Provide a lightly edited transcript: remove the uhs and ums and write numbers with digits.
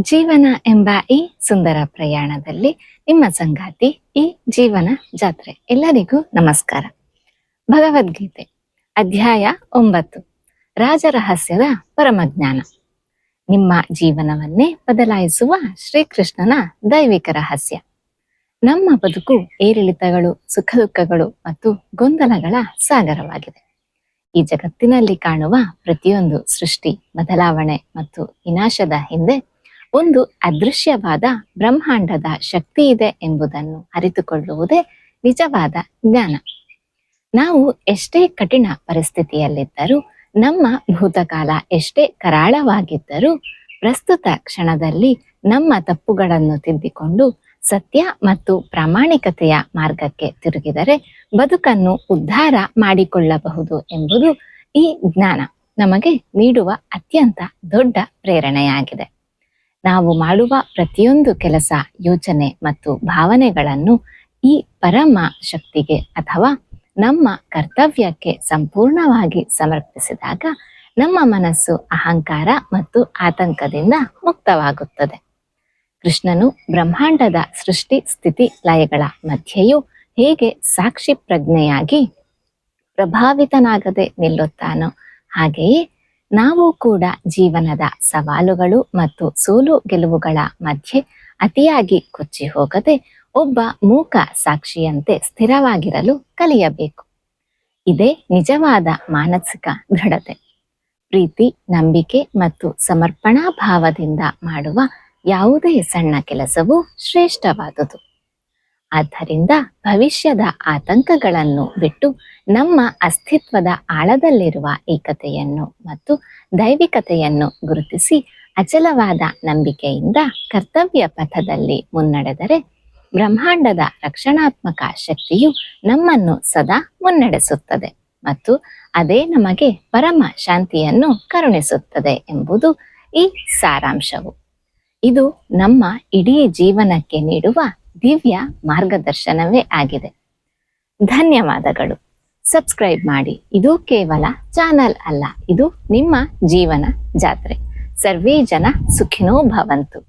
ಜೀವನ ಎಂಬ ಈ ಸುಂದರ ಪ್ರಯಾಣದಲ್ಲಿ ನಿಮ್ಮ ಸಂಗಾತಿ ಈ ಜೀವನ ಜಾತ್ರೆ. ಎಲ್ಲರಿಗೂ ನಮಸ್ಕಾರ. ಭಗವದ್ಗೀತೆ ಅಧ್ಯಾಯ 9, ರಾಜರಹಸ್ಯದ ಪರಮಜ್ಞಾನ. ನಿಮ್ಮ ಜೀವನವನ್ನೇ ಬದಲಾಯಿಸುವ ಶ್ರೀಕೃಷ್ಣನ ದೈವಿಕ ರಹಸ್ಯ. ನಮ್ಮ ಬದುಕು ಏರಿಳಿತಗಳು, ಸುಖ ದುಃಖಗಳು ಮತ್ತು ಗೊಂದಲಗಳ ಸಾಗರವಾಗಿದೆ. ಈ ಜಗತ್ತಿನಲ್ಲಿ ಕಾಣುವ ಪ್ರತಿಯೊಂದು ಸೃಷ್ಟಿ, ಬದಲಾವಣೆ ಮತ್ತು ವಿನಾಶದ ಹಿಂದೆ ಒಂದು ಅದೃಶ್ಯವಾದ ಬ್ರಹ್ಮಾಂಡದ ಶಕ್ತಿ ಇದೆ ಎಂಬುದನ್ನು ಅರಿತುಕೊಳ್ಳುವುದೇ ನಿಜವಾದ ಜ್ಞಾನ. ನಾವು ಎಷ್ಟೇ ಕಠಿಣ ಪರಿಸ್ಥಿತಿಯಲ್ಲಿದ್ದರೂ, ನಮ್ಮ ಭೂತಕಾಲ ಎಷ್ಟೇ ಕರಾಳವಾಗಿದ್ದರೂ, ಪ್ರಸ್ತುತ ಕ್ಷಣದಲ್ಲಿ ನಮ್ಮ ತಪ್ಪುಗಳನ್ನು ತಿದ್ದಿಕೊಂಡು ಸತ್ಯ ಮತ್ತು ಪ್ರಾಮಾಣಿಕತೆಯ ಮಾರ್ಗಕ್ಕೆ ತಿರುಗಿದರೆ ಬದುಕನ್ನು ಉದ್ಧಾರ ಮಾಡಿಕೊಳ್ಳಬಹುದು ಎಂಬುದು ಈ ಜ್ಞಾನ ನಮಗೆ ನೀಡುವ ಅತ್ಯಂತ ದೊಡ್ಡ ಪ್ರೇರಣೆಯಾಗಿದೆ. ನಾವು ಮಾಡುವ ಪ್ರತಿಯೊಂದು ಕೆಲಸ, ಯೋಚನೆ ಮತ್ತು ಭಾವನೆಗಳನ್ನು ಈ ಪರಮ ಶಕ್ತಿಗೆ ಅಥವಾ ನಮ್ಮ ಕರ್ತವ್ಯಕ್ಕೆ ಸಂಪೂರ್ಣವಾಗಿ ಸಮರ್ಪಿಸಿದಾಗ ನಮ್ಮ ಮನಸ್ಸು ಅಹಂಕಾರ ಮತ್ತು ಆತಂಕದಿಂದ ಮುಕ್ತವಾಗುತ್ತದೆ. ಕೃಷ್ಣನು ಬ್ರಹ್ಮಾಂಡದ ಸೃಷ್ಟಿ ಸ್ಥಿತಿ ಲಯಗಳ ಮಧ್ಯೆಯೂ ಹೇಗೆ ಸಾಕ್ಷಿ ಪ್ರಜ್ಞೆಯಾಗಿ ಪ್ರಭಾವಿತನಾಗದೆ ನಿಲ್ಲುತ್ತಾನೋ, ಹಾಗೆಯೇ ನಾವು ಕೂಡ ಜೀವನದ ಸವಾಲುಗಳು ಮತ್ತು ಸೋಲು ಗೆಲುವುಗಳ ಮಧ್ಯೆ ಅತಿಯಾಗಿ ಕೊಚ್ಚಿ ಹೋಗದೆ ಒಬ್ಬ ಮೂಕ ಸಾಕ್ಷಿಯಂತೆ ಸ್ಥಿರವಾಗಿರಲು ಕಲಿಯಬೇಕು. ಇದೇ ನಿಜವಾದ ಮಾನಸಿಕ ದೃಢತೆ. ಪ್ರೀತಿ, ನಂಬಿಕೆ ಮತ್ತು ಸಮರ್ಪಣಾ ಭಾವದಿಂದ ಮಾಡುವ ಯಾವುದೇ ಸಣ್ಣ ಕೆಲಸವೂ ಶ್ರೇಷ್ಠವಾದುದು. ಆದ್ದರಿಂದ ಭವಿಷ್ಯದ ಆತಂಕಗಳನ್ನು ಬಿಟ್ಟು ನಮ್ಮ ಅಸ್ತಿತ್ವದ ಆಳದಲ್ಲಿರುವ ಏಕತೆಯನ್ನು ಮತ್ತು ದೈವಿಕತೆಯನ್ನು ಗುರುತಿಸಿ ಅಚಲವಾದ ನಂಬಿಕೆಯಿಂದ ಕರ್ತವ್ಯ ಪಥದಲ್ಲಿ ಮುನ್ನಡೆದರೆ ಬ್ರಹ್ಮಾಂಡದ ರಕ್ಷಣಾತ್ಮಕ ಶಕ್ತಿಯು ನಮ್ಮನ್ನು ಸದಾ ಮುನ್ನಡೆಸುತ್ತದೆ ಮತ್ತು ಅದೇ ನಮಗೆ ಪರಮ ಶಾಂತಿಯನ್ನು ಕರುಣಿಸುತ್ತದೆ ಎಂಬುದು ಈ ಸಾರಾಂಶವು. ಇದು ನಮ್ಮ ಇಡೀ ಜೀವನಕ್ಕೆ ನೀಡುವ ದಿವ್ಯ ಮಾರ್ಗದರ್ಶನವೇ ಆಗಿದೆ. ಧನ್ಯವಾದಗಳು. ಸಬ್ಸ್ಕ್ರೈಬ್ ಮಾಡಿ. ಇದು ಕೇವಲ ಚಾನಲ್ ಅಲ್ಲ, ಇದು ನಿಮ್ಮ ಜೀವನ ಜಾತ್ರೆ. ಸರ್ವೇ ಜನ ಸುಖಿನೋ ಭವಂತು.